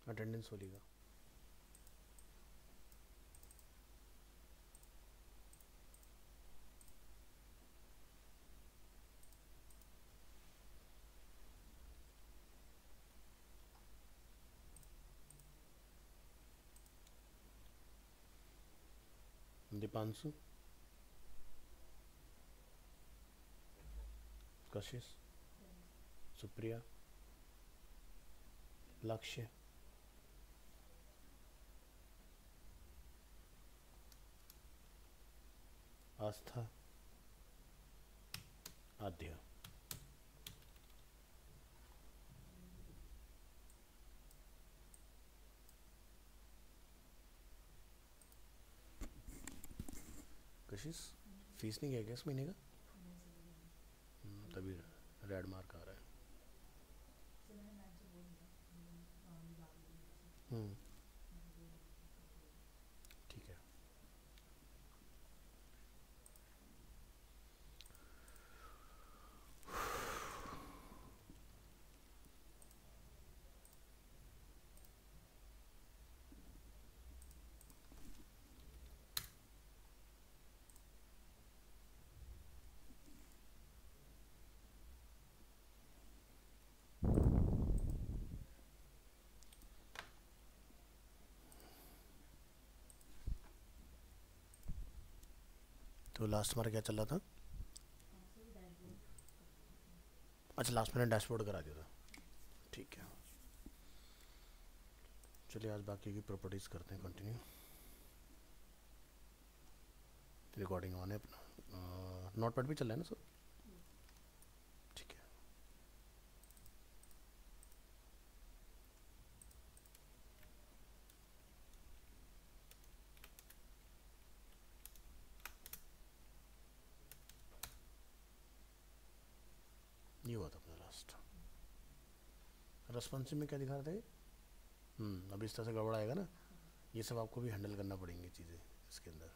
Attendance वाली का। दीपांशु, कशिश, सुप्रिया, लक्ष्य, आस्था, आद्या। कशिश, फीस नहीं गया क्या इस महीने का? तभी रेड मार्क आ रहा है। ठीक है। तो लास्ट हमारा क्या चल रहा था? अच्छा, लास्ट मैंने डैशबोर्ड करा दिया था। ठीक है, चलिए आज बाकी की प्रॉपर्टीज़ करते हैं कंटिन्यू। रिकॉर्डिंग ऑन है अपना, नोट पैड भी चल रहा है ना सर? ठीक है। ये हुआ था अपना लास्ट। रेस्पॉन्सिव में क्या दिखा रहे थे? अभी इस तरह से गड़बड़ आएगा ना, ये सब आपको भी हैंडल करना पड़ेंगी चीज़ें इसके अंदर।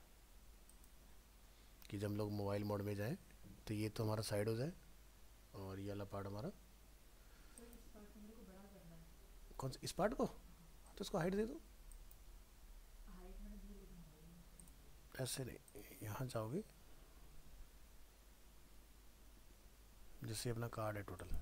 कि जब हम लोग मोबाइल मोड में जाएं तो ये तो हमारा साइड हो जाए और ये वाला पार्ट हमारा। कौन सा इस पार्ट को? तो इसको हाइट दे दो। ऐसे नहीं, यहाँ जाओगे जिससे अपना कार्ड है टोटल।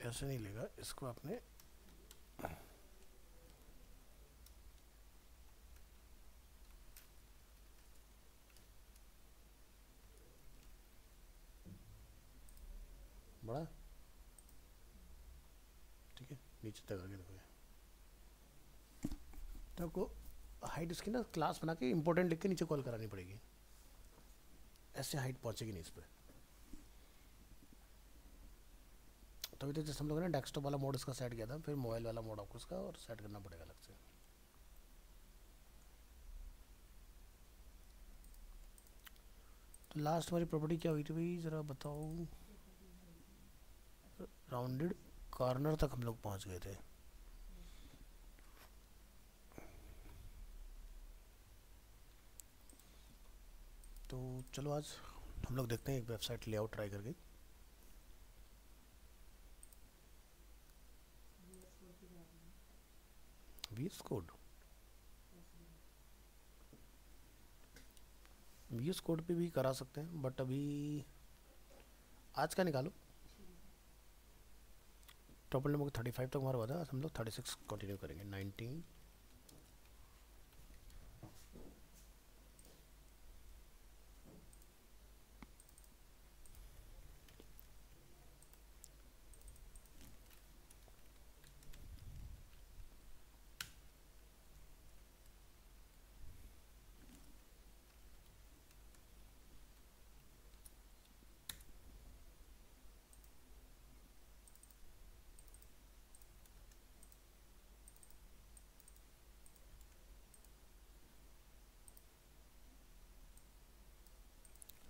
ऐसे नहीं लेगा, इसको आपने बड़ा, ठीक है, नीचे तक आगे देखो। तो आपको हाइट इसकी ना क्लास बना के इंपॉर्टेंट लिख के नीचे कॉल करानी पड़ेगी, ऐसे हाइट पहुंचेगी नहीं इस पर। तभी तो जैसे हम लोगों ने डेस्कटॉप वाला मोड इसका सेट किया था, फिर मोबाइल वाला मोड आपको इसका और सेट करना पड़ेगा अलग से। तो लास्ट हमारी प्रॉपर्टी क्या हुई थी भाई, ज़रा बताओ? राउंडेड कॉर्नर तक हम लोग पहुंच गए थे। तो चलो आज हम लोग देखते हैं एक वेबसाइट लेआउट ट्राई करके। वीएस कोड, वीएस कोड पे भी करा सकते हैं बट अभी आज का निकालो। टोटल नंबर 35 तक हमारा हुआ था, हम लोग 36 कंटिन्यू करेंगे। 19,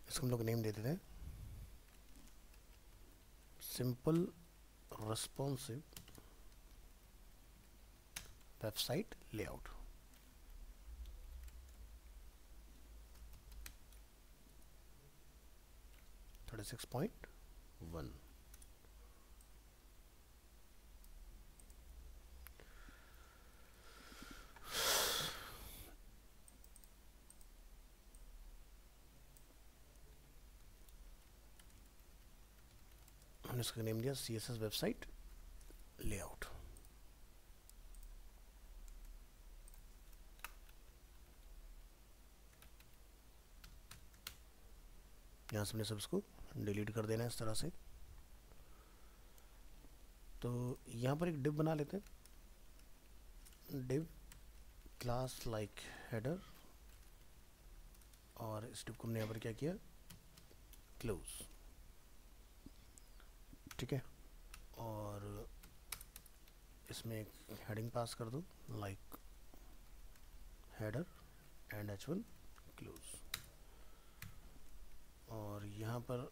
इसको हम लोग नेम दे देते हैं simple responsive website layout. Thirty 36.1। हमने इसका नेम दिया CSS वेबसाइट लेआउट। यहाँ से हमने सब इसको डिलीट कर देना है इस तरह से। तो यहाँ पर एक डिव बना लेते हैं, डिव क्लास लाइक हेडर, और इस डिव को हमने यहाँ पर क्या किया, क्लोज। ठीक है, और इसमें एक हेडिंग पास कर दो like header and h1 close. और यहाँ पर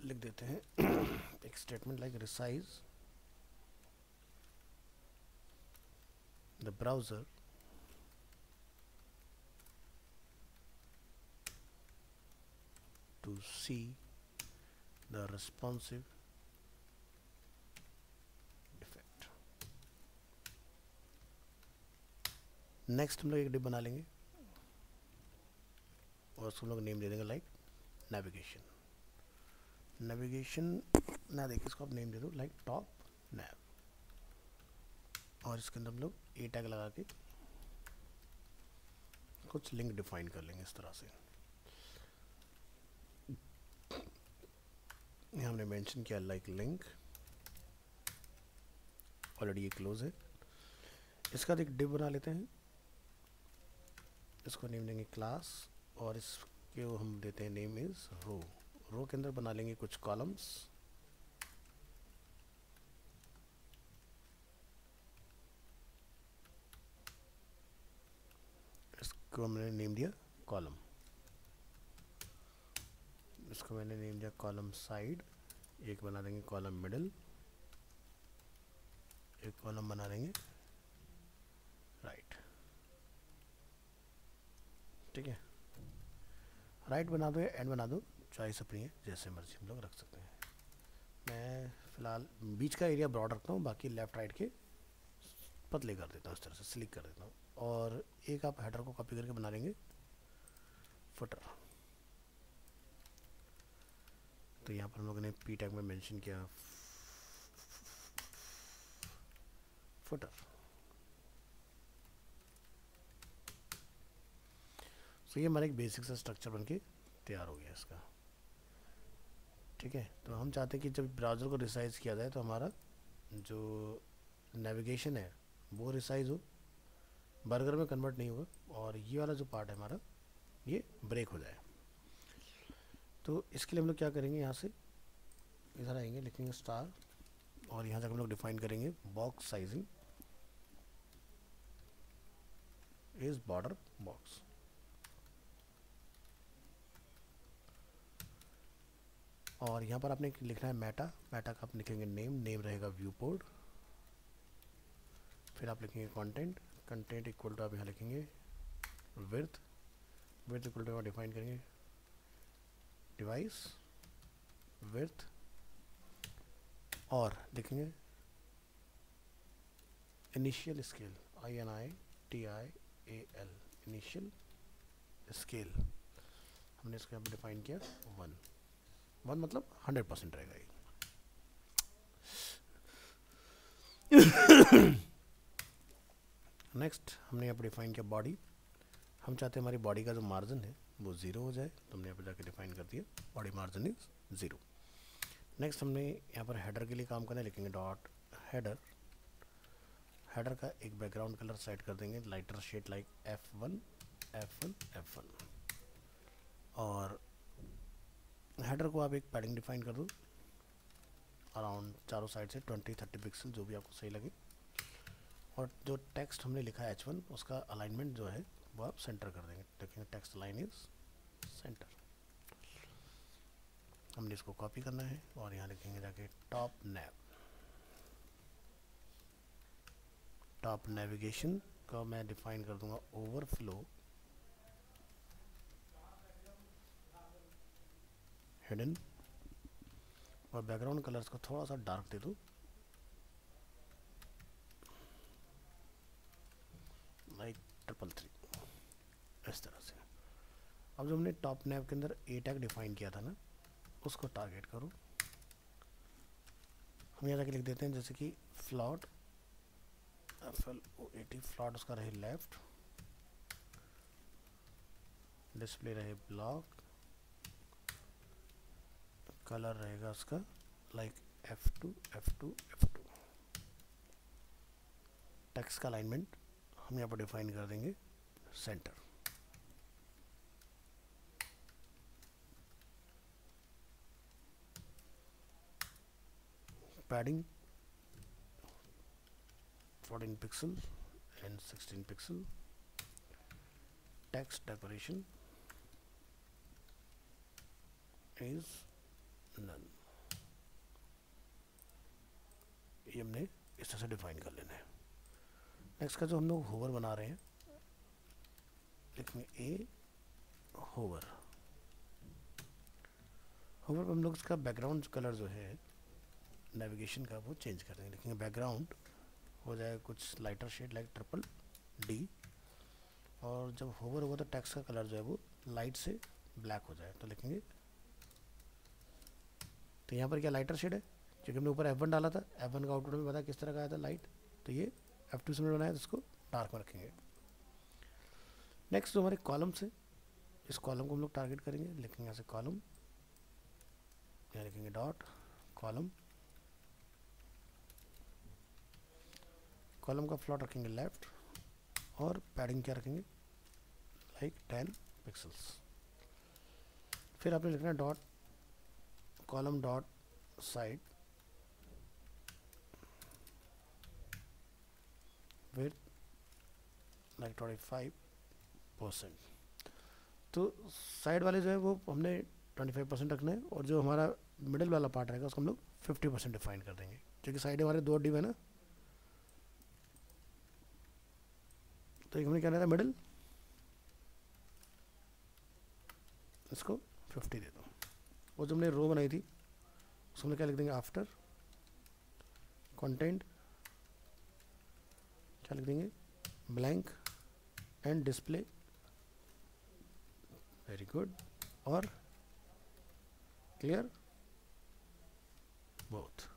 लिख देते हैं एक statement like resize the browser to see the responsive effect। Next हम लोग एक डिव बना लेंगे और उसको हम लोग नेम दे देंगे लाइक नेविगेशन। नेविगेशन ना देखिए, इसको आप नेम दे दो लाइक टॉप नैव, और इसके अंदर हम लोग ए टैग लगा के कुछ लिंक डिफाइन कर लेंगे इस तरह से। ये हमने मेंशन किया लाइक लिंक, ऑलरेडी ये क्लोज है। इसका एक डिव बना लेते हैं, इसको नेम देंगे क्लास, और इसके हम देते हैं नेम इज रो। रो के अंदर बना लेंगे कुछ कॉलम्स, इसको हमने नेम दिया कॉलम, इसको मैंने नेम दिया कॉलम साइड, एक बना देंगे कॉलम मिडिल, एक कॉलम बना देंगे राइट। ठीक है, राइट बना दो या एंड बना दो, चॉइस अपनी है, जैसे मर्जी हम लोग रख सकते हैं। मैं फ़िलहाल बीच का एरिया ब्रॉड रखता हूँ, बाकी लेफ़्ट राइट के पतले कर देता हूँ, इस तरह से स्लिक कर देता हूँ। और एक आप हेडर को कॉपी करके बना लेंगे फुटर। तो यहाँ पर हम लोगों ने पी टैग में मेंशन किया फुटर। तो ये हमारा एक बेसिक सा स्ट्रक्चर बनके तैयार हो गया इसका। ठीक है, तो हम चाहते हैं कि जब ब्राउज़र को रिसाइज किया जाए तो हमारा जो नेविगेशन है वो रिसाइज हो, बर्गर में कन्वर्ट नहीं होगा, और ये वाला जो पार्ट है हमारा ये ब्रेक हो जाए। तो इसके लिए हम लोग क्या करेंगे, यहाँ से इधर आएंगे, लिखेंगे स्टार, और यहाँ तक हम लोग डिफाइन करेंगे box sizing is border box. और यहाँ पर आपने लिखना है मेटा, मेटा का आप लिखेंगे नेम, नेम रहेगा व्यू पोर्ट, फिर आप लिखेंगे कंटेंट, कंटेंट इक्वल टू आप यहाँ लिखेंगे width, width equal to define करेंगे डिवाइस विड्थ, और लिखेंगे initial scale INITIAL, initial scale हमने इसको यहाँ पर डिफाइन किया 1 मतलब 100% रहेगा ये। नेक्स्ट हमने यहाँ पर डिफाइन किया बॉडी, हम चाहते हैं हमारी बॉडी का जो मार्जिन है वो 0 हो जाए, तो हमने यहाँ पर जाकर डिफाइन कर दिया बॉडी मार्जिन इज 0। नेक्स्ट हमने यहाँ पर हेडर के लिए काम करना है, लिखेंगे डॉट हेडर, हेडर का एक बैकग्राउंड कलर सेट कर देंगे lighter shade like F1 F1 F1, और हेडर को आप एक पैडिंग डिफाइन कर दो अराउंड चारों साइड से 20-30 पिक्सल, जो भी आपको सही लगे। और जो टेक्स्ट हमने लिखा है H1 उसका अलाइनमेंट जो है वो आप सेंटर कर देंगे, देखेंगे टेक्स्ट लाइन इज सेंटर। हमने इसको कॉपी करना है और यहाँ लिखेंगे जाके टॉप टॉप नेविगेशन का मैं डिफाइन कर दूंगा ओवरफ्लो हिडन, और बैकग्राउंड कलर्स को थोड़ा सा डार्क दे दूँ, लाइक 333, इस तरह से। अब जो हमने टॉप नैव के अंदर ए टैग डिफाइन किया था ना, उसको टारगेट करो। हम यहाँ जाके लिख देते हैं जैसे कि फ्लॉट FLOAT, फ्लॉट उसका रहे लेफ्ट, डिस्प्ले रहे ब्लॉक, कलर रहेगा उसका like F2 F2 F2। Text का अलाइनमेंट हम यहाँ पर डिफाइन कर देंगे centre. Padding 14 pixel and 16 pixel. Text decoration is none. ये हमने इस तरह से डिफाइन कर लेना है। नेक्स्ट का जो हम लोग होवर बना रहे हैं, लिखेंगे ए होवर। होवर पर हम लोग इसका बैकग्राउंड कलर जो है नेविगेशन का वो चेंज कर देंगे। लिखेंगे बैकग्राउंड हो जाएगा कुछ लाइटर शेड लाइक DDD, और जब होवर होगा तो टेक्स्ट का कलर जो है वो लाइट से ब्लैक हो जाए। तो लिखेंगे, तो यहाँ पर क्या लाइटर शेड है, क्योंकि हमने ऊपर F1 डाला था, F1 का आउटपुट में पता किस तरह का आया था लाइट, तो ये F2 से बनाया तो इसको डार्क में रखेंगे। नेक्स्ट जो हमारे कॉलम्स है, इस कॉलम को हम लोग टारगेट करेंगे। लिखेंगे यहाँ से कॉलम, यहाँ लिखेंगे डॉट कॉलम, कॉलम का फ्लॉट रखेंगे लेफ्ट, और पैडिंग क्या रखेंगे लाइक 10 पिक्सल्स। फिर आपने लिखना है dot column dot side with like 25%। तो साइड वाले जो है वो हमने 25% रखना है, और जो हमारा मिडिल वाला पार्ट रहेगा उसको हम लोग 50% डिफाइन कर देंगे, क्योंकि साइड हमारे दो डिव है ना। तो एक हमने क्या लेना है मिडिल, इसको 50 दे दो। वो जो हमने रो बनाई थी उसको हमने क्या लिख देंगे आफ्टर कंटेंट, क्या लिख देंगे blank and display, very good, और क्लियर बोथ।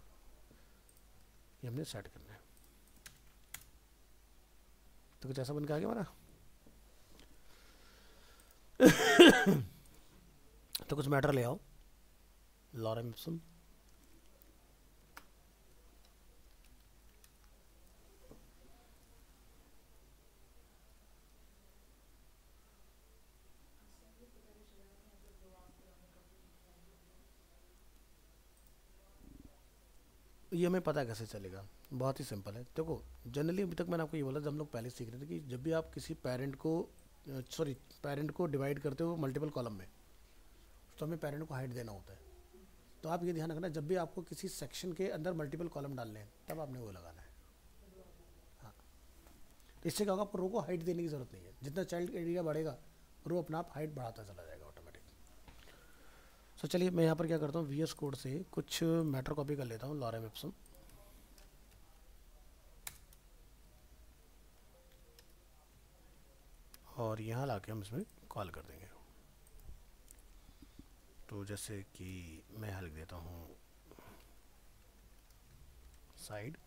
ये हमने सेट करना है। तो कुछ ऐसा बन के आ गया हमारा। तो कुछ मैटर ले आओ, लॉरेम इप्सम, ये हमें पता कैसे चलेगा, बहुत ही सिंपल है। देखो जनरली अभी तक मैंने आपको ये बोला, जब हम लोग पहले सीख रहे थे कि जब भी आप किसी पैरेंट को डिवाइड करते हो मल्टीपल कॉलम में, तो हमें पैरेंट को हाइट देना होता है। तो आप ये ध्यान रखना, जब भी आपको किसी सेक्शन के अंदर मल्टीपल कॉलम डालने हैं तब आपने वो लगाना है। हाँ, तो इससे क्या होगा, आपको रो को हाइट देने की जरूरत नहीं है। जितना चाइल्ड एरिया बढ़ेगा रो अपना आप हाइट बढ़ाता चला जाएगा ऑटोमेटिक। तो चलिए मैं यहाँ पर क्या करता हूँ, VS कोड से कुछ मैटर कॉपी कर लेता हूँ, लॉरेम इप्सम, और यहाँ लाके हम इसमें कॉल कर देंगे। तो जैसे कि मैं यहाँ लिख देता हूँ साइड,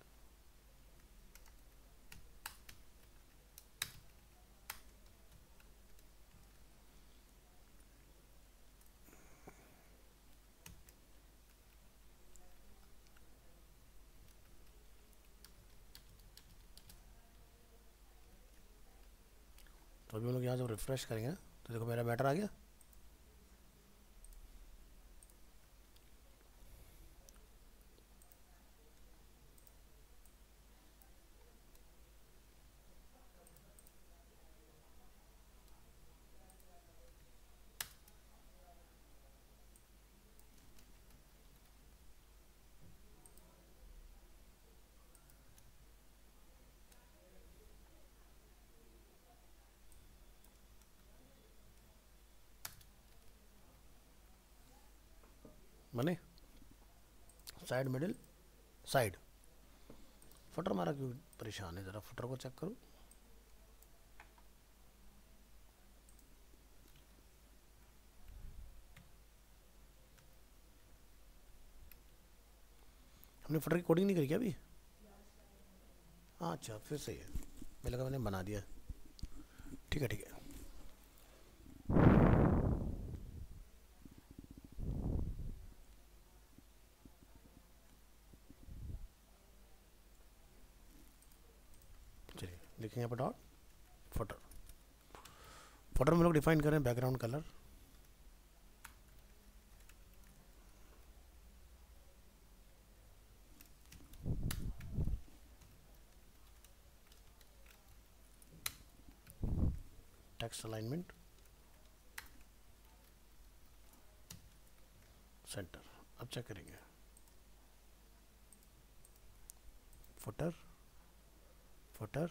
तो अभी हम लोग यहाँ जब रिफ्रेश करेंगे तो देखो मेरा मैटर आ गया। माने साइड मिडिल साइड। फुटर हमारा क्यों परेशान है, ज़रा फुटर को चेक करो। हमने फुटर की कोडिंग नहीं करी क्या अभी? हाँ अच्छा, फिर सही है, मुझे लगा मैंने बना दिया। ठीक है ठीक है। चलिए देखेंगे यहाँ पर डॉट फुटर। फुटर में लोग डिफाइन करें background colour, text alignment, centre. अब चेक करेंगे फुटर फुटर,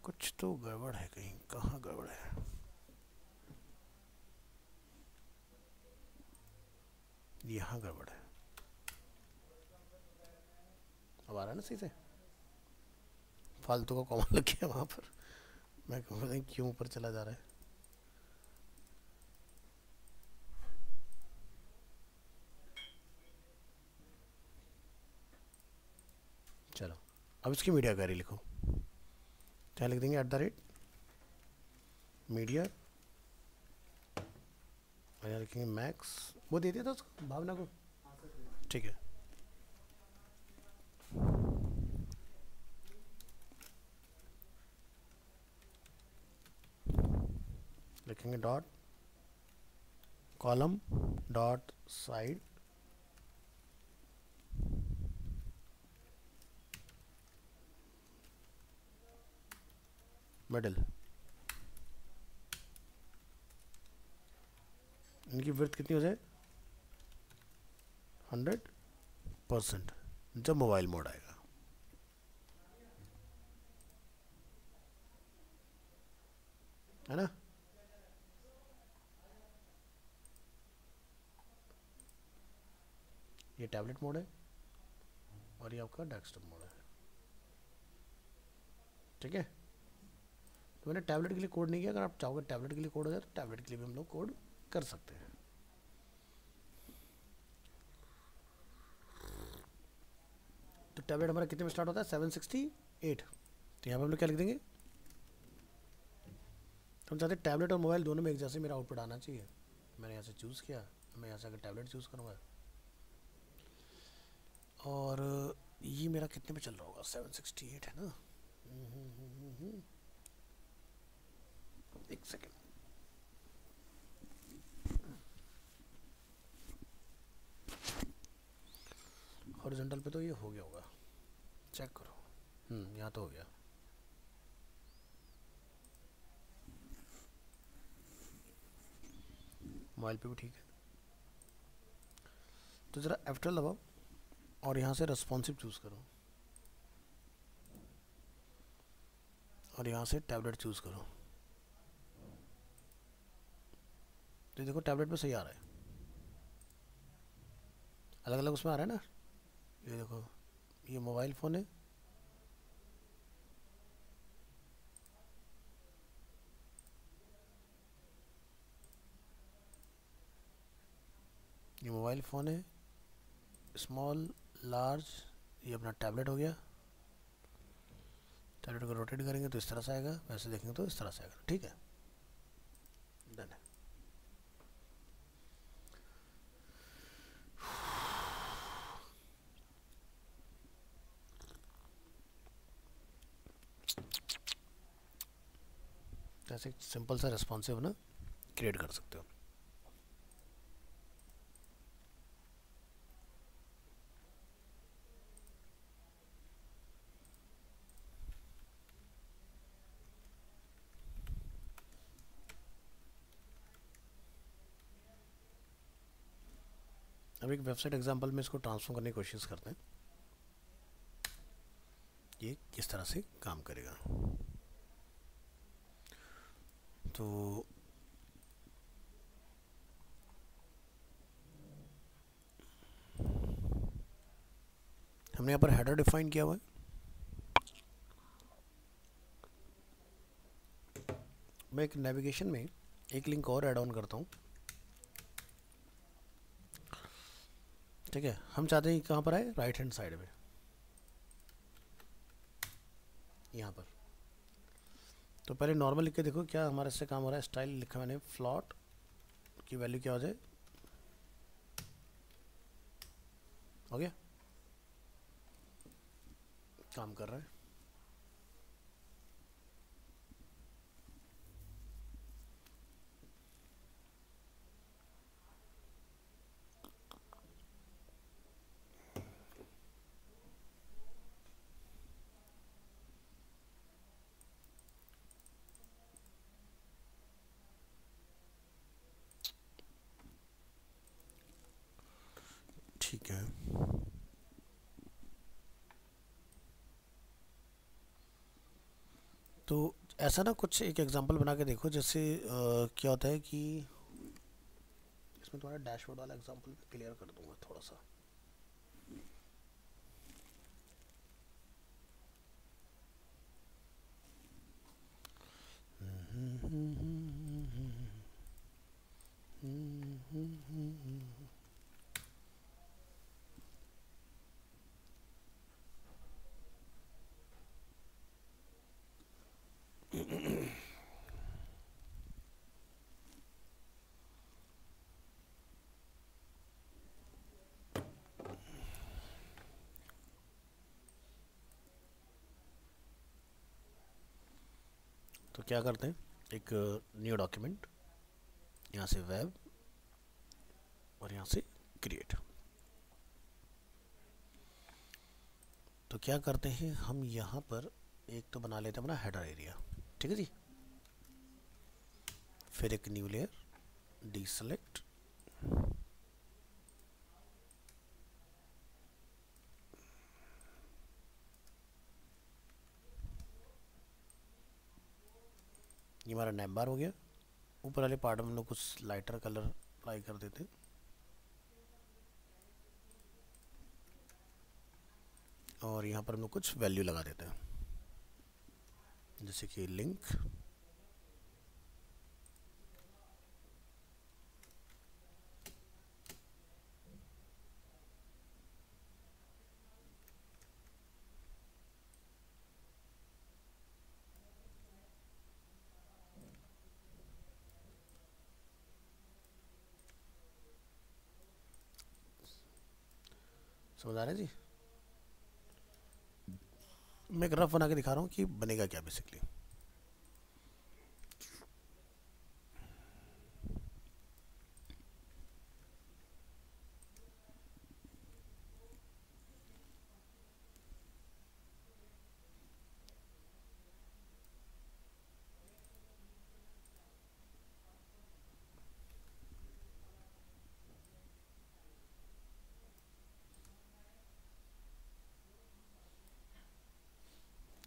कुछ तो गड़बड़ है, कहीं कहाँ गड़बड़ है? यहाँ गड़बड़ है। अब आ रहा है ना सही से? फालतू का कॉमा लग गया वहाँ पर, मैं कहूँ क्यों ऊपर चला जा रहा है। चलो अब इसकी मीडिया क्वेरी लिखो, क्या लिख देंगे? @मीडिया, यहाँ लिखेंगे मैक्स। वो दे दिया था उसको भावना को, ठीक है। लिखेंगे dot column dot side middle. इनकी विड्थ कितनी हो जाए? 100% जब मोबाइल मोड आएगा। है ना? ये टैबलेट मोड है और ये आपका डेस्कटॉप मोड है, ठीक है। तो मैंने टैबलेट के लिए कोड नहीं किया, अगर आप चाहोगे टैबलेट के लिए कोड हो जाए तो टैबलेट के लिए भी हम लोग कोड कर सकते हैं। तो टैबलेट हमारा कितने में स्टार्ट होता है? 768। तो यहाँ पर हम लोग क्या लिख देंगे? हम चाहते हैं टैबलेट और मोबाइल दोनों में एक जैसे मेरा आउटपुट आना चाहिए। मैंने यहाँ से चूज़ किया, मैं यहाँ से अगर टैबलेट चूज़ करूँगा, और ये मेरा कितने पे चल रहा होगा? 768 है ना? एक सेकेंड, हॉरिजॉन्टल पे तो ये हो गया होगा, चेक करो। यहाँ तो हो गया। मोबाइल पे भी ठीक है। तो ज़रा F12 दबाओ और यहाँ से रेस्पॉन्सिव चूज़ करो और यहाँ से टैबलेट चूज़ करो। तो देखो टैबलेट पे सही आ रहा है, अलग अलग उसमें आ रहा है ना। ये देखो, ये मोबाइल फ़ोन है, ये मोबाइल फ़ोन है, स्मॉल लार्ज, ये अपना टैबलेट हो गया। टैबलेट को रोटेट करेंगे तो इस तरह से आएगा, वैसे देखेंगे तो इस तरह से आएगा, ठीक है। डन है। ऐसे सिंपल सा रेस्पॉन्सिव ना क्रिएट कर सकते हो। अब एक वेबसाइट एग्जांपल में इसको ट्रांसफॉर्म करने की कोशिश करते हैं, ये किस तरह से काम करेगा। तो हमने यहाँ पर हेडर डिफाइन किया हुआ है। मैं एक नेविगेशन में एक लिंक और ऐड ऑन करता हूँ। ठीक है, हम चाहते हैं कि कहाँ पर आए, राइट हैंड साइड में, यहाँ पर। तो पहले नॉर्मल लिख के देखो क्या हमारे से काम हो रहा है। स्टाइल लिखा मैंने, फ्लॉट की वैल्यू क्या हो जाए, हो गया, काम कर रहा है। ठीक है, तो ऐसा ना कुछ एक एग्जांपल बना के देखो, जैसे क्या होता है कि इसमें तुम्हारा डैशबोर्ड वाला एग्जांपल क्लियर कर दूंगा थोड़ा सा। तो क्या करते हैं, एक न्यू डॉक्यूमेंट, यहाँ से वेब और यहाँ से क्रिएट। तो क्या करते हैं हम यहाँ पर एक तो बना लेते हैं अपना हेडर एरिया। ठीक है जी, फिर एक न्यू लेयर, डीसेलेक्ट, ये हमारा नेम बार हो गया। ऊपर वाले पार्ट में हम लोग कुछ लाइटर कलर अप्लाई कर देते, और यहाँ पर हम लोग कुछ वैल्यू लगा देते हैं, जैसे कि लिंक, समझ आ रहा है जी। मैं एक रफ बना के दिखा रहा हूँ कि बनेगा क्या बेसिकली।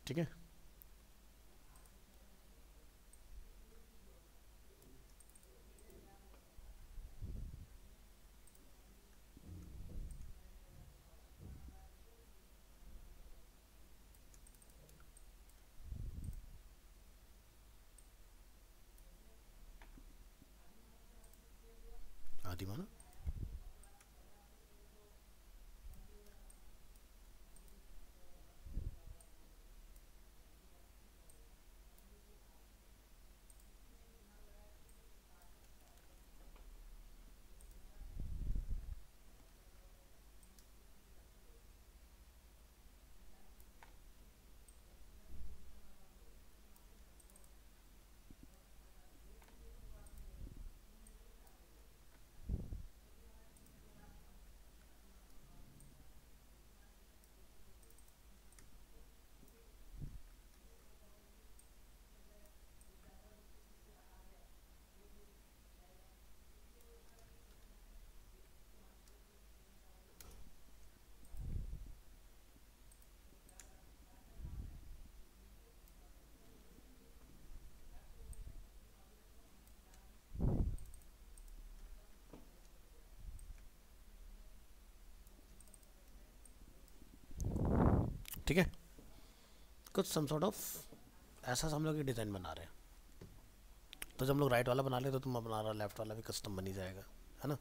ठीक है, आदि माना। ठीक है, कुछ सम सॉर्ट ऑफ ऐसा हम लोग ये डिज़ाइन बना रहे हैं। तो जब हम लोग राइट वाला बना ले तो तुम अपना लेफ्ट वाला भी कस्टम बन ही जाएगा, है ना।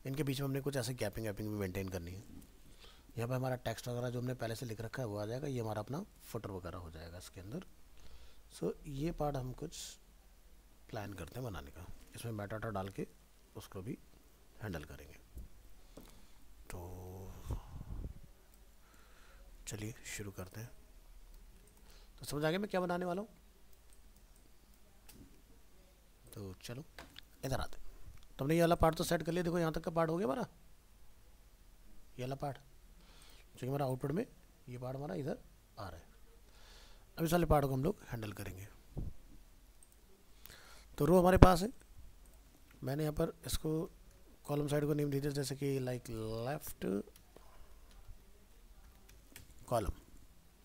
इनके बीच में हमने कुछ ऐसे गैपिंग वैपिंग भी मेंटेन करनी है। यहाँ पे हमारा टेक्स्ट वगैरह जो हमने पहले से लिख रखा है वो आ जाएगा, ये हमारा अपना फुटर वगैरह हो जाएगा इसके अंदर। सो ये पार्ट हम कुछ प्लान करते हैं बनाने का, इसमें मेटा डाटा डाल के उसको भी हैंडल करेंगे। तो चलिए शुरू करते हैं। तो समझ आ गया मैं क्या बनाने वाला हूँ। तो चलो इधर आते हैं। तो हमने ये वाला पार्ट तो सेट कर लिया, देखो यहाँ तक का पार्ट हो गया हमारा, ये वाला पार्ट जो हमारा आउटपुट में ये पार्ट हमारा इधर आ रहा है। अब इस वाले पार्ट को हम लोग हैंडल करेंगे। तो रो हमारे पास है, मैंने यहाँ पर इसको कॉलम साइड को नेम दे दिया जैसे कि लाइक लेफ्ट कॉलम,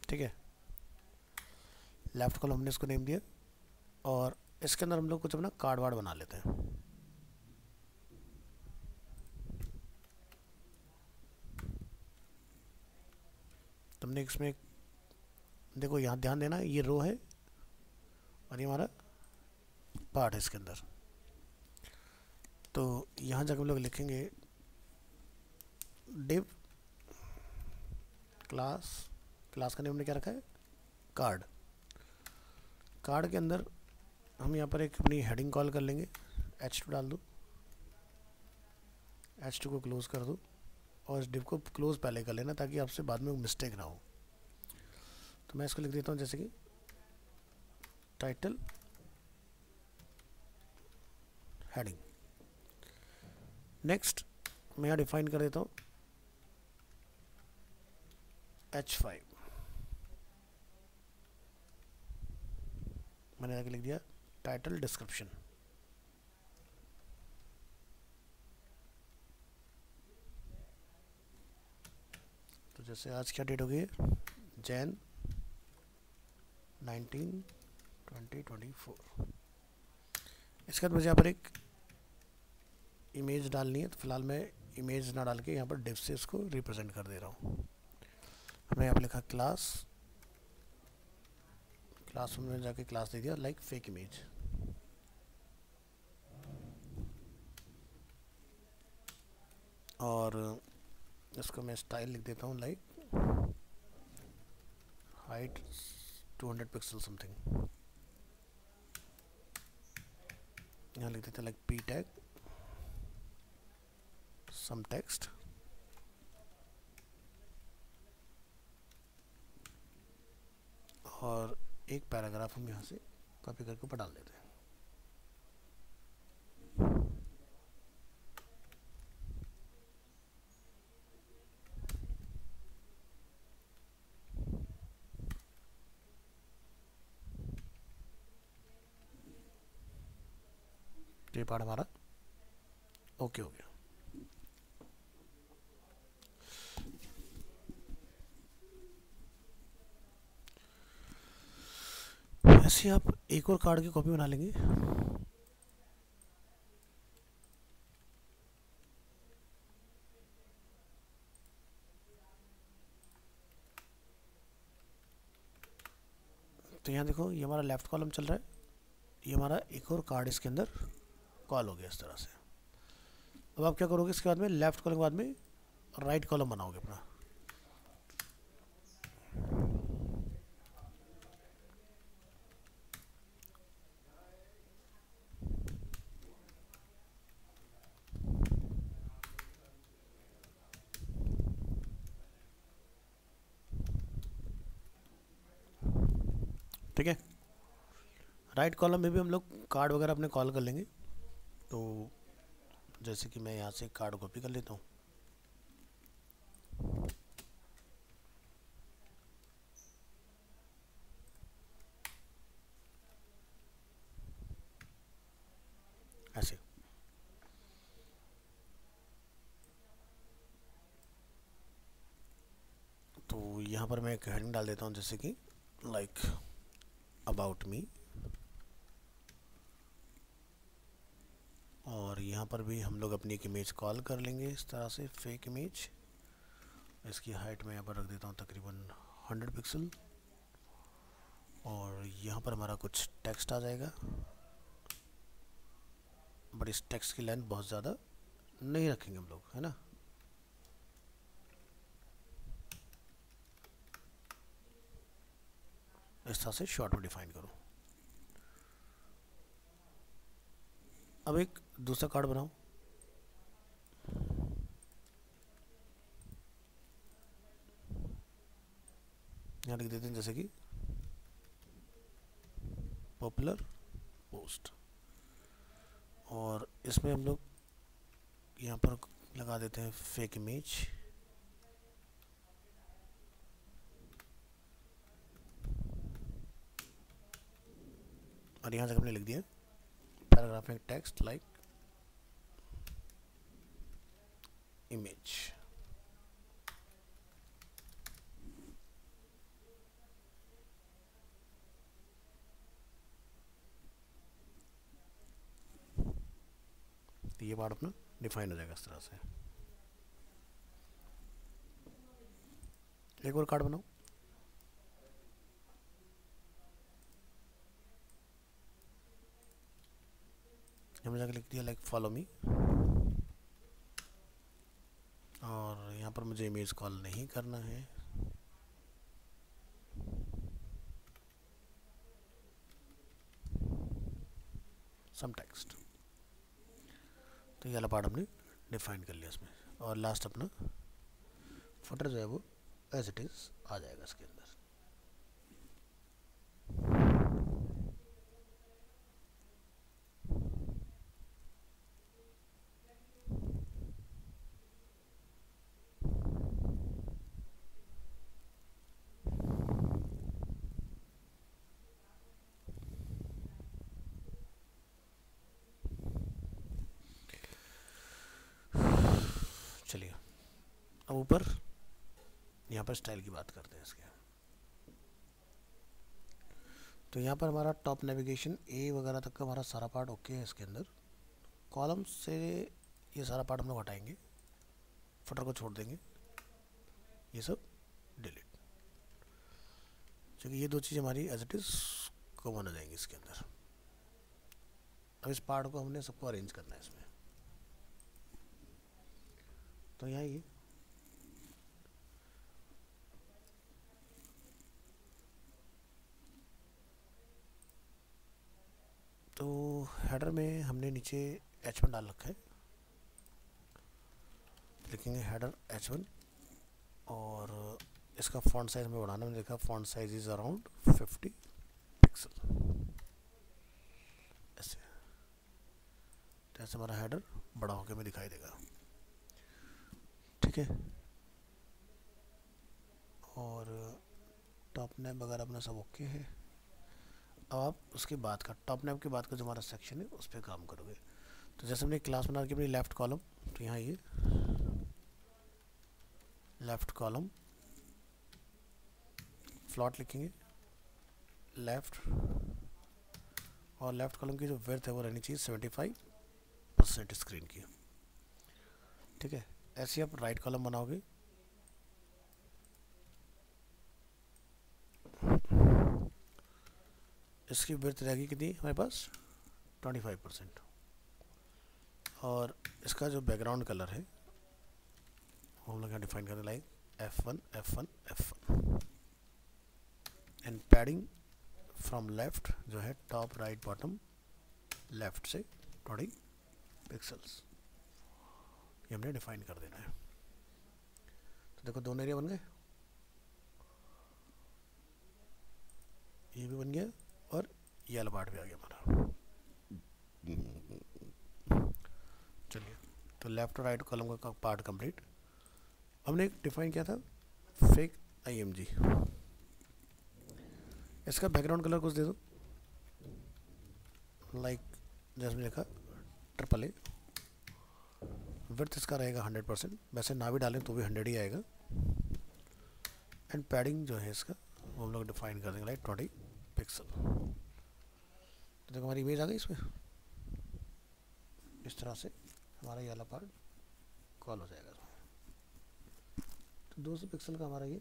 ठीक है, लेफ्ट कॉलम हमने इसको नेम दिया। और इसके अंदर हम लोग कुछ अपना कार्ड वार्ड बना लेते हैं। तुमने इसमें देखो यहाँ ध्यान देना, ये रो है और ये हमारा पार्ट है इसके अंदर। तो यहाँ जाकर हम लोग लिखेंगे डिव क्लास, क्लास का नेम हमने क्या रखा है कार्ड। कार्ड के अंदर हम यहाँ पर एक अपनी हेडिंग कॉल कर लेंगे, h2 डाल दो, h2 को क्लोज कर दो और इस डिव को क्लोज पहले कर लेना ताकि आपसे बाद में मिस्टेक ना हो। तो मैं इसको लिख देता हूँ जैसे कि टाइटल हेडिंग। नेक्स्ट मैं यहाँ डिफाइन कर देता हूँ h5, मैंने आगे लिख दिया टाइटल डिस्क्रिप्शन। तो जैसे आज क्या डेट हो गई है, जैन 19 2024। इसके बाद मुझे यहाँ पर एक इमेज डालनी है, तो फिलहाल मैं इमेज ना डाल के यहाँ पर डिव से इसको रिप्रेजेंट कर दे रहा हूँ। हमने यहाँ पर लिखा क्लास, क्लास में जाके क्लास दे दिया लाइक फेक इमेज। और इसको मैं स्टाइल लिख देता हूँ लाइक हाइट 200 पिक्सल समथिंग। यहाँ लिख देते हैं like P tag some text. और एक पैराग्राफ हम यहाँ से कॉपी करके ऊपर डाल देते हैं। ये पार्ट हमारा ओके हो गया। ऐसे आप एक और कार्ड की कॉपी बना लेंगे। तो यहाँ देखो ये हमारा लेफ्ट कॉलम चल रहा है, ये हमारा एक और कार्ड इसके अंदर कॉल हो गया इस तरह से। अब आप क्या करोगे, इसके बाद में लेफ्ट कॉलम के बाद में राइट कॉलम बनाओगे अपना। ठीक है, राइट कॉलम में भी हम लोग कार्ड वगैरह अपने कॉल कर लेंगे। तो जैसे कि मैं यहाँ से कार्ड कॉपी कर लेता हूँ। ऐसे तो यहाँ पर मैं एक हेडिंग डाल देता हूँ जैसे कि लाइक अबाउट मी। और यहाँ पर भी हम लोग अपनी एक इमेज कॉल कर लेंगे इस तरह से फेक इमेज। इसकी हाइट मैं यहाँ पर रख देता हूँ तकरीबन 100 पिक्सल, और यहाँ पर हमारा कुछ टेक्स्ट आ जाएगा, बट इस टेक्स्ट की लेंथ बहुत ज़्यादा नहीं रखेंगे हम लोग, है ना। इस तरह से शॉर्ट में डिफाइन करो। अब एक दूसरा कार्ड बनाओ, यहाँ लिख देते हैं जैसे कि पॉपुलर पोस्ट, और इसमें हम लोग यहाँ पर लगा देते हैं फेक इमेज, और यहाँ से हमने लिख दिया पैराग्राफिक टेक्स्ट लाइक इमेज। तो ये पार्ट अपना डिफाइन हो जाएगा इस तरह से। एक और कार्ड बनाओ, हमने जाकर लिख दिया लाइक फॉलो मी, और यहाँ पर मुझे इमेज कॉल नहीं करना है, सम टेक्स्ट। तो ये वाला पार्ट हमने डिफाइन कर लिया इसमें, और लास्ट अपना फुटर जो है वो एज इट इज आ जाएगा इसके अंदर। चलिए अब ऊपर यहाँ पर स्टाइल की बात करते हैं इसके। तो यहाँ पर हमारा टॉप नेविगेशन ए वगैरह तक का हमारा सारा पार्ट ओके है इसके अंदर। कॉलम से ये सारा पार्ट हम लोग हटाएंगे, फुटर को छोड़ देंगे, ये सब डिलीट, क्योंकि ये दो चीज़ हमारी एज इट इज़ कॉमन हो जाएंगी इसके अंदर। अब इस पार्ट को हमने सबको अरेंज करना है इसमें। तो यहाँ ये तो हेडर में हमने नीचे H1 डाल रखा है, लिखेंगे हेडर H1, और इसका फॉन्ट साइज में बढ़ाना, मैंने देखा font size is around 50 pixel, ऐसे। तो ऐसे हमारा हेडर बड़ा होकर में दिखाई देगा, ठीक है। और टॉप नेम वगैरह अपना सब ओके है। अब आप उसके बाद का टॉप नेम के बाद का जो हमारा सेक्शन है उस पर काम करोगे। तो जैसे हमने क्लास बना के अपनी लेफ़्ट कॉलम, तो यहाँ ये लेफ़्ट कॉलम फ्लॉट लिखेंगे लेफ़्ट, और लेफ़्ट कॉलम की जो विड्थ है वो रहनी चाहिए 75% स्क्रीन की, ठीक है। ऐसे आप राइट कॉलम बनाओगे, इसकी विड्थ रहेगी कितनी हमारे पास 25%, और इसका जो बैकग्राउंड कलर है वो हम लोग यहाँ डिफाइन करते like F1 F1 F1, and padding from left जो है टॉप राइट बॉटम लेफ्ट से 20 पिक्सल्स, ये हमने डिफाइन कर देना है। तो देखो दोनों एरिया बन गए, ये भी बन गया और ये वाला पार्ट भी आ गया हमारा। चलिए तो लेफ्ट और राइट कॉलम का पार्ट कंप्लीट। हमने डिफाइन किया था फेक IMG, इसका बैकग्राउंड कलर कुछ दे दो लाइक जैसे लिखा AAA, विड्थ इसका रहेगा 100%, वैसे ना भी डालें तो भी 100 ही आएगा, एंड पैडिंग जो है इसका वो हम लोग डिफाइन कर देंगे लाइक 20 पिक्सल। तो देखो हमारी इमेज आ गई इसमें, इस तरह से हमारा ये वाला पार्ट कॉल हो जाएगा। तो 200 पिक्सल का हमारा ये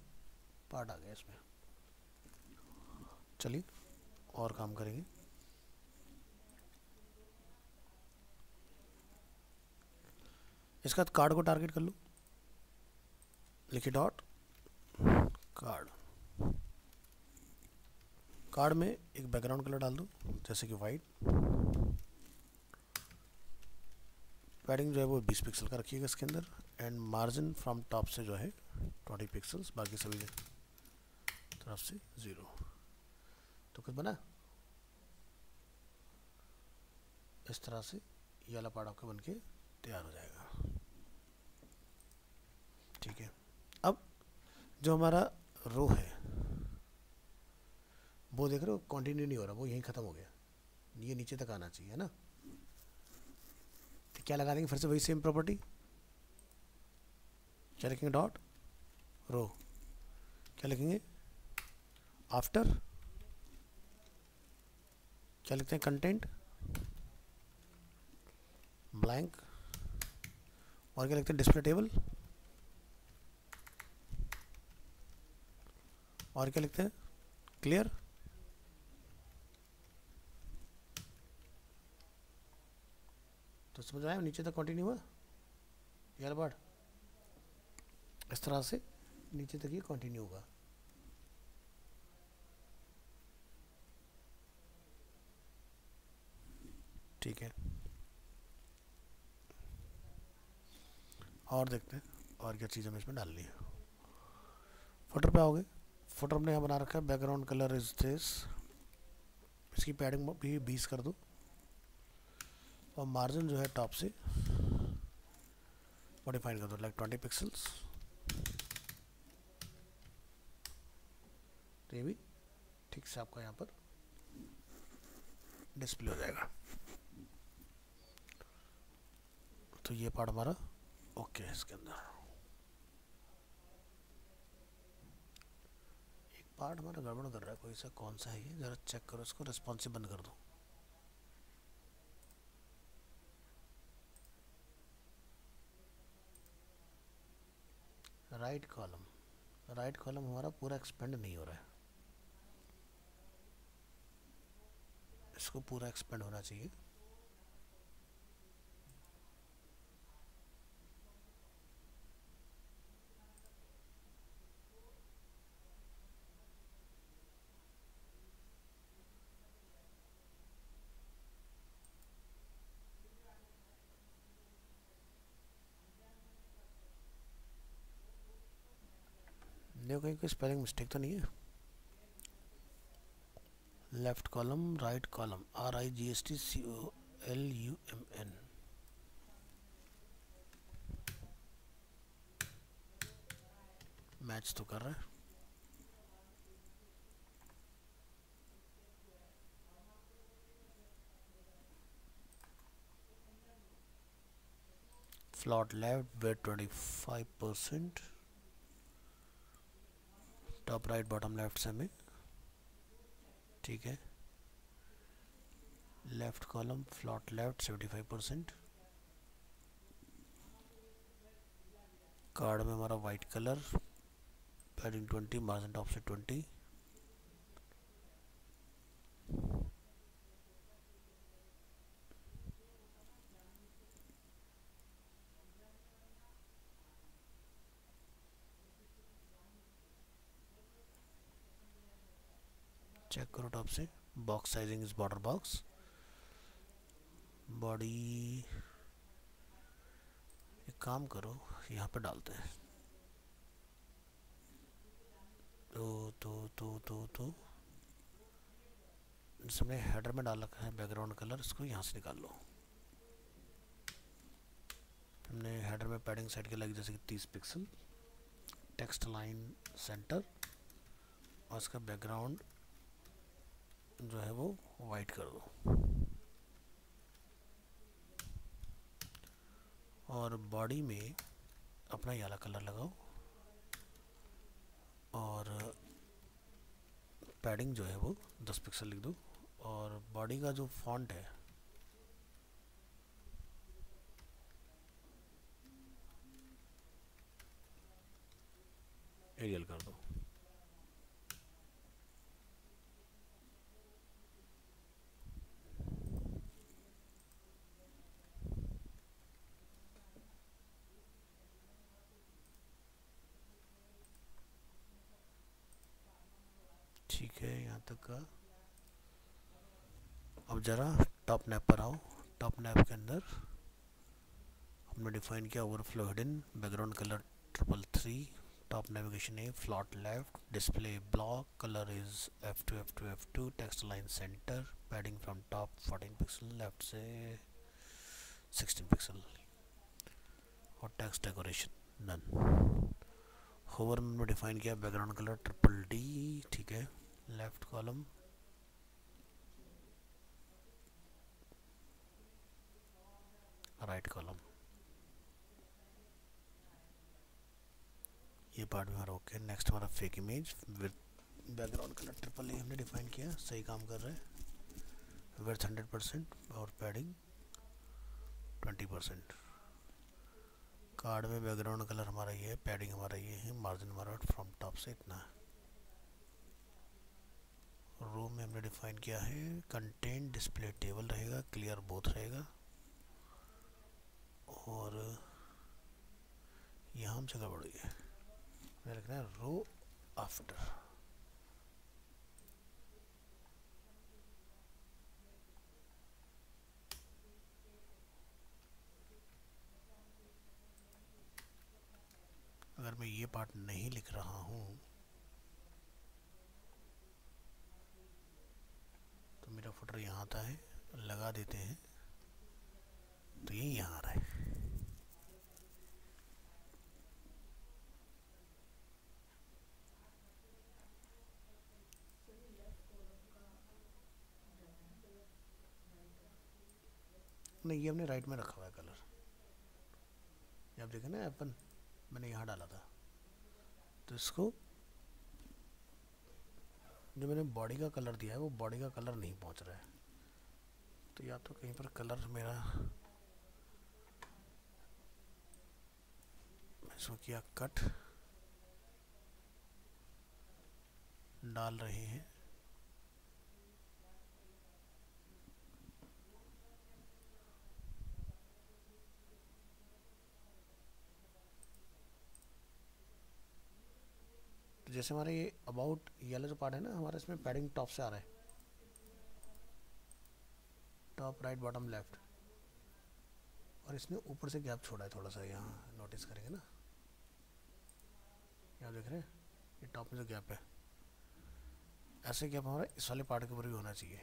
पार्ट आ गया इसमें। चलिए और काम करेंगे। इसके बाद कार्ड को टारगेट कर लो, लिखिए डॉट कार्ड। कार्ड में एक बैकग्राउंड कलर डाल दो, जैसे कि वाइट। पैडिंग जो है वो 20 पिक्सल का रखिएगा इसके अंदर, एंड मार्जिन फ्रॉम टॉप से जो है 20 पिक्सल्स, बाकी सभी तरफ से 0। तो कुछ बना इस तरह से, ये वाला पार्ट आपका बनके तैयार हो जाएगा। ठीक है, अब जो हमारा रो है वो देख रहे हो कंटिन्यू नहीं हो रहा, वो यहीं ख़त्म हो गया, ये नीचे तक आना चाहिए, है ना। तो क्या लगा देंगे फिर से वही सेम प्रॉपर्टी, क्या लिखेंगे डॉट रो, क्या लिखेंगे आफ्टर, क्या लिखते हैं कंटेंट ब्लैंक, और क्या लिखते हैं डिस्प्ले टेबल, और क्या लिखते हैं क्लियर। तो समझ आया, नीचे तक कंटिन्यू हुआ यार बार, इस तरह से नीचे तक ये कंटिन्यू होगा। ठीक है, और देखते हैं और क्या चीज़ हमें इसमें डालनी है। फुटर पे आओगे, फुटर में यहाँ बना रखा है बैकग्राउंड कलर इज दिस, इसकी पैडिंग भी 20 कर दो, और मार्जिन जो है टॉप से मॉडिफाइड कर दो लाइक 20 पिक्सल्स। तो ये भी ठीक से आपका यहाँ पर डिस्प्ले हो जाएगा। तो ये पार्ट हमारा ओके है। इसके अंदर एक पार्ट हमारा गड़बड़ कर रहा है, कोई सा कौन सा है ये, ज़रा चेक करो इसको, रिस्पॉन्सिव बंद कर दो। राइट कॉलम हमारा पूरा एक्सपेंड नहीं हो रहा है, इसको पूरा एक्सपेंड होना चाहिए। देखो कहीं कोई स्पेलिंग मिस्टेक तो नहीं है। Left column right column, RIGSTCOLUMN, match तो कर रहा है। Float left weight 25%, top right bottom left से में। ठीक है, left column float left 75%, card में हमारा white colour, padding 20, margin top से 20, चेक करो टॉप से। Box sizing is border box, body एक काम करो यहाँ पे डालते हैं, तो इसमें हेडर में डाल रखा है बैकग्राउंड कलर, इसको यहाँ से निकाल लो। हमने हेडर में पैडिंग सेट के लगी जैसे कि 30 पिक्सल, टेक्स्ट लाइन सेंटर, और इसका बैकग्राउंड जो है वो वाइट कर दो, और बॉडी में अपना ये वाला कलर लगाओ, और पैडिंग जो है वो 10 पिक्सल लिख दो, और बॉडी का जो फॉन्ट है एरियल कर दो। ठीक है यहाँ तक का। अब ज़रा टॉप नैप पर आओ। टॉप नैप के अंदर हमने डिफाइन किया overflow hidden, background colour 333, top navigation है float left, display block, colour is F2 F2 F2, text line centre, padding from top 14 pixel, left से 16 पिक्सल, और टेक्स्ट डेकोरेशन नन। होवर में define किया background colour DDD, ठीक है। Left column, right column, ये part में हमारा okay. Next हमारा fake image with background colour AAA हमने डिफाइन किया, सही काम कर रहा है। विड्थ 100% और पैडिंग 20%। कार्ड में बैकग्राउंड कलर हमारा ये है, पैडिंग हमारा ये है, मार्जिन हमारा फ्रॉम टॉप से इतना है। रो में हमने डिफाइन किया है कंटेंट डिस्प्ले टेबल रहेगा, क्लियर बोथ रहेगा, और यहाँ हमसे गड़बड़ हुई है, हमें लिखना है रो आफ्टर। अगर मैं ये पार्ट नहीं लिख रहा हूँ तो मेरा फुटर यहाँ आता है, लगा देते हैं तो ये यहाँ आ रहा है। नहीं, ये हमने राइट में रखा हुआ है कलर, ये आप देखें ना अपन मैंने यहाँ डाला था, तो इसको जो मैंने बॉडी का कलर दिया है वो बॉडी का कलर नहीं पहुँच रहा है, तो या तो कहीं पर कलर मेरा, मैं इसको किया कट, डाल रहे हैं तो जैसे हमारे ये अबाउट येलो जो पार्ट है ना हमारा, इसमें पैडिंग टॉप से आ रहा है, टॉप राइट बॉटम लेफ्ट, और इसने ऊपर से गैप छोड़ा है थोड़ा सा, यहाँ नोटिस करेंगे ना, यहाँ देख रहे हैं ये टॉप में जो गैप है, ऐसे गैप हमारा इस वाले पार्ट के ऊपर भी होना चाहिए।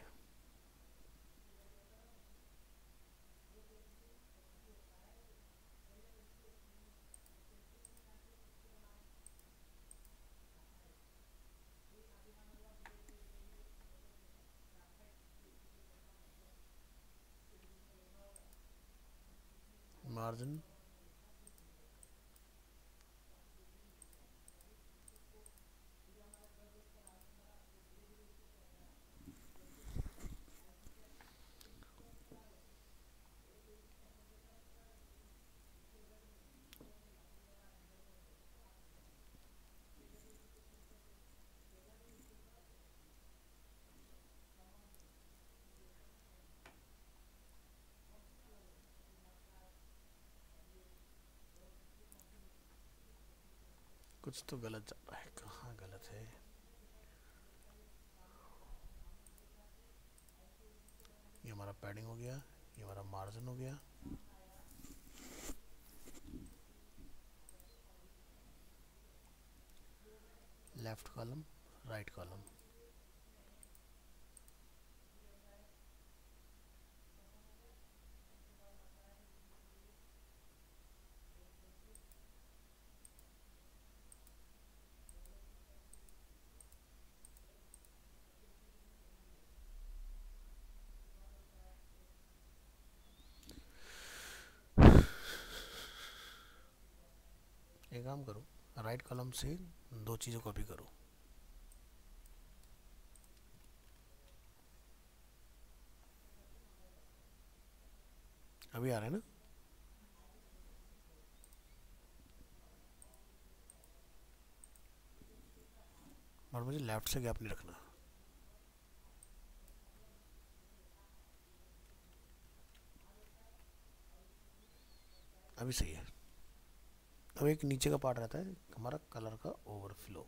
मार्जिन कुछ तो गलत जा रहा है, कहाँ गलत है, ये हमारा पैडिंग हो गया, ये हमारा मार्जिन हो गया, लेफ्ट कॉलम राइट कॉलम, एक काम करो राइट कॉलम से दो चीज़ें कॉपी करो, अभी आ रहा है ना, और मुझे लेफ्ट से गैप नहीं रखना, अभी सही है। अब एक नीचे का पार्ट रहता है हमारा कलर का ओवरफ्लो,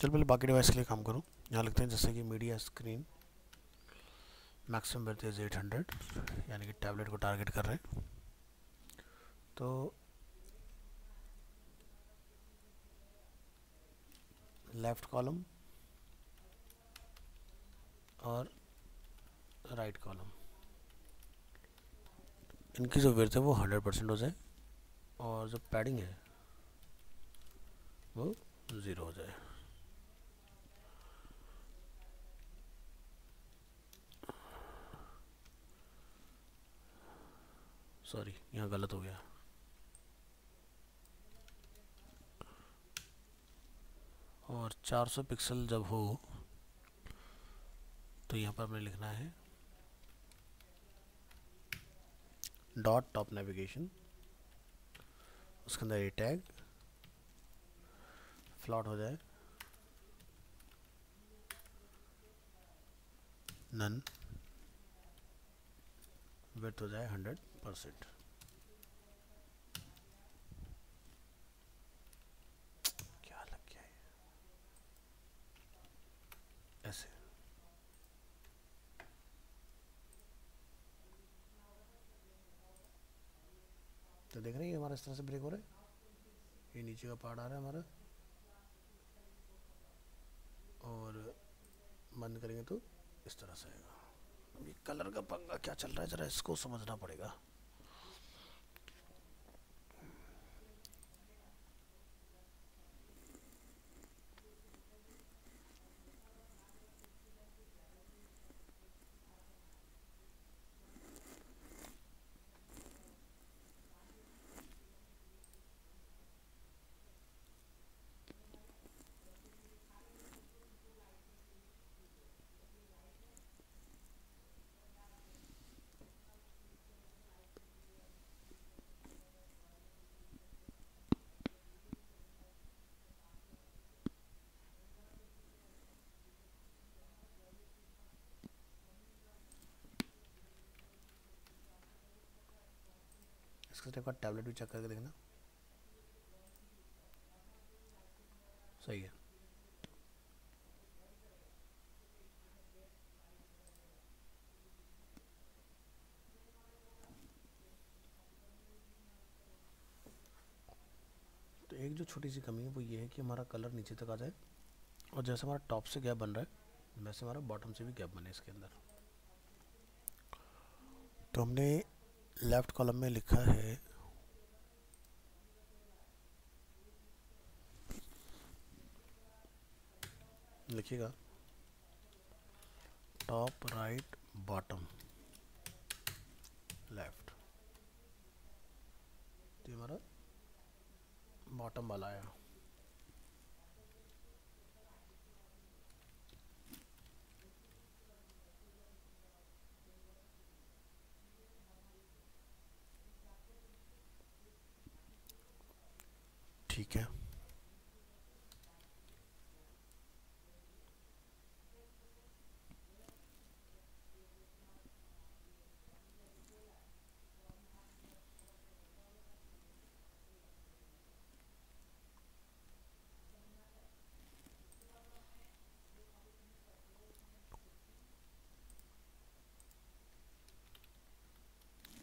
चल पहले बाकी डिवाइस के लिए काम करूँ। यहाँ लिखते हैं जैसे कि media screen maximum birth is 800, यानी कि टैबलेट को टारगेट कर रहे हैं। तो लेफ्ट कॉलम और राइट कॉलम, इनकी जो विड्थ है वो 100% हो जाए और जो पैडिंग है वो 0 हो जाए। सॉरी, यहाँ गलत हो गया। और 400 पिक्सल जब हो तो यहाँ पर हमें लिखना है डॉट टॉप नेविगेशन, उसके अंदर ये टैग फ्लॉट हो जाए नन, विड्थ हो जाए 100%। क्या लग गया है ऐसे। तो देख रहे हैं हमारा इस तरह से ब्रेक हो रहा है, ये नीचे का पार्ट आ रहा है हमारा, और बंद करेंगे तो इस तरह से आएगा। ये कलर का पंगा क्या चल रहा है, जरा इसको समझना पड़ेगा। इसका एक बार टैबलेट भी चेक करके देखना, सही है। तो एक जो छोटी सी कमी है वो ये है कि हमारा कलर नीचे तक आ जाए, और जैसे हमारा टॉप से गैप बन रहा है वैसे हमारा बॉटम से भी गैप बने इसके अंदर। तो हमने लेफ्ट कॉलम में लिखा है लिखिएगा टॉप राइट बॉटम लेफ्ट, तो हमारा बॉटम वाला आया। ठीक है,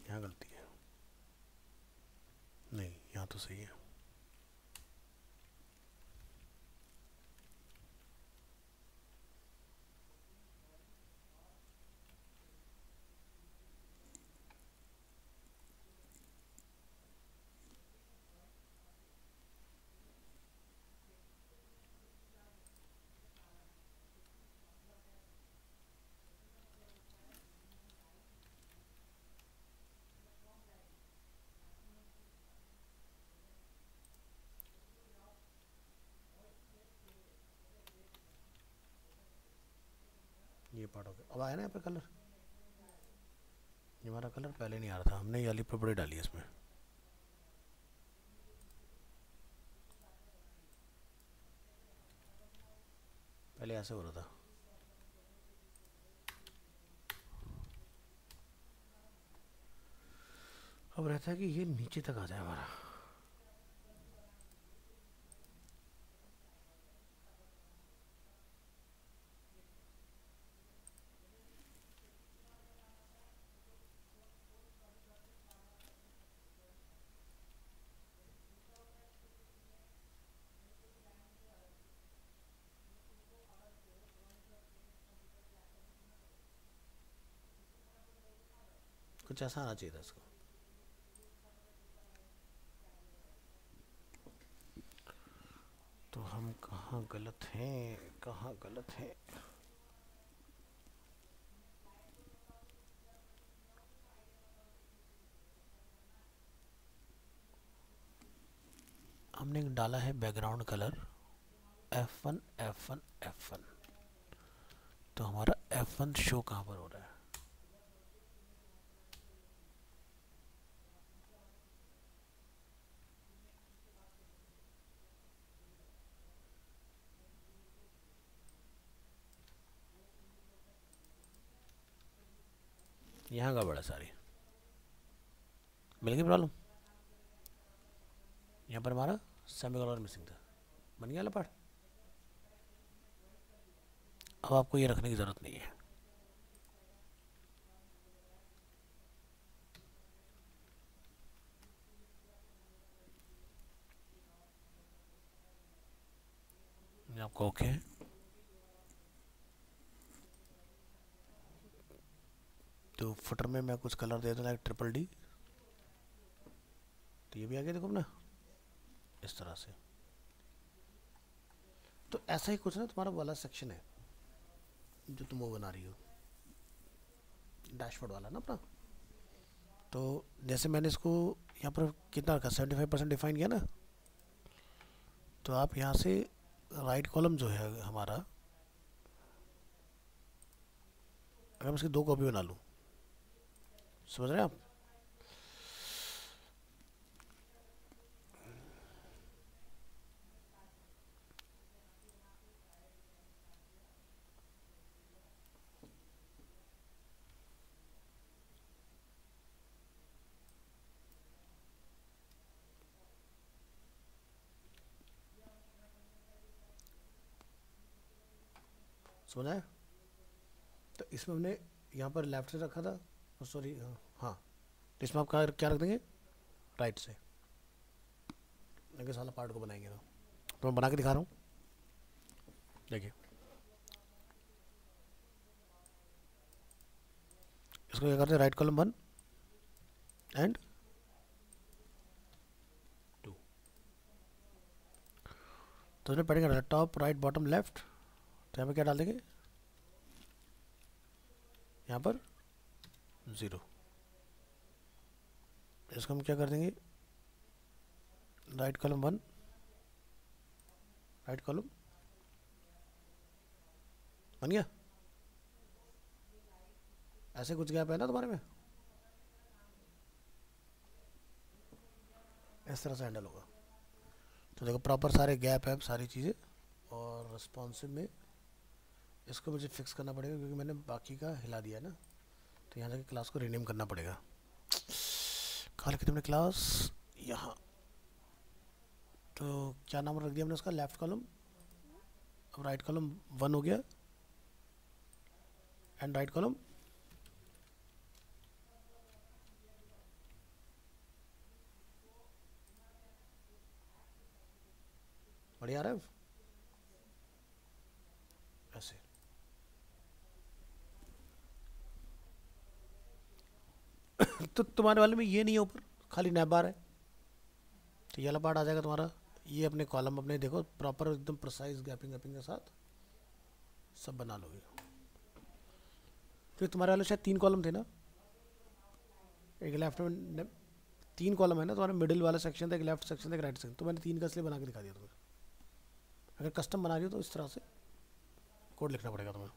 यहाँ गलती है, नहीं यहाँ तो सही है। ये पार्ट हो गया, अब आया ना यहाँ पे कलर। ये हमारा कलर पहले नहीं आ रहा था, हमने ये वाली प्रॉपर्टी डाली है इसमें। पहले ऐसे हो रहा था। अब रहता है कि ये नीचे तक आ जाए हमारा। कुछ ऐसा आना चाहिए था इसको। तो हम कहाँ गलत हैं, कहाँ गलत हैं? हमने डाला है background colour F1 F1 F1। तो हमारा F1 शो कहाँ पर हो रहा है? यहाँ का बड़ा सारी मिल गई प्रॉब्लम। यहाँ पर हमारा सेमी कलर मिसिंग था, बन गया लपाट। अब आपको ये रखने की ज़रूरत नहीं है। आपको ओके है? तो फुटर में मैं कुछ कलर दे दूँ लाइक DDD। तो ये भी आगे देखो ना इस तरह से। तो ऐसा ही कुछ ना तुम्हारा वाला सेक्शन है जो तुम वो बना रही हो, डैशबोर्ड वाला ना अपना। तो जैसे मैंने इसको यहाँ पर कितना रखा, 75% डिफाइन किया ना। तो आप यहाँ से राइट कॉलम जो है हमारा, अगर मैं इसकी 2 कॉपी बना लूँ, समझ रहे हैं आप? समझ आया? तो इसमें हमने यहाँ पर लेफ्ट से रखा था, सॉरी हाँ। तो इसमें आप क्या रख देंगे? राइट से। लेकिन साला पार्ट को बनाएंगे ना, तो मैं बना के दिखा रहा हूँ, देखिए। इसको क्या करते हैं, राइट कॉलम 1 एंड 2। तो इसमें पढ़ेंगे टॉप राइट बॉटम लेफ्ट। तो यहाँ पे क्या डाल देंगे, यहाँ पर 0। इसको हम क्या कर देंगे, राइट कॉलम 1 राइट कॉलम, बन गया। ऐसे कुछ गैप है ना तुम्हारे में, इस तरह से हैंडल होगा। तो देखो प्रॉपर सारे गैप है, सारी चीज़ें। और रिस्पॉन्सिव में इसको मुझे फिक्स करना पड़ेगा क्योंकि मैंने बाकी का हिला दिया ना। तो यहाँ जाके क्लास को रीनेम करना पड़ेगा। कहाँ लिखी तुमने क्लास? यहाँ। तो क्या नाम रख दिया हमने उसका, लेफ्ट कॉलम। अब राइट कॉलम 1 हो गया एंड राइट कॉलम बढ़िया आ रहा है ऐसे। तो तुम्हारे वाले में ये नहीं है ऊपर, खाली नैब बार है। तो ये वाला पार्ट आ जाएगा तुम्हारा। ये अपने कॉलम अपने देखो प्रॉपर एकदम प्रिसाइज गैपिंग के साथ सब बना लोगे। तो तुम्हारे वाले शायद 3 कॉलम थे ना, एक लेफ्ट में 3 कॉलम है ना तुम्हारा, मिडिल वाला सेक्शन था, एक लेफ्ट सेक्शन था, एक राइट सेक्शन। तो मैंने 3 का इसलिए बना के दिखा दिया तुम्हें। अगर कस्टम बना रही हो तो इस तरह से कोड लिखना पड़ेगा तुम्हें।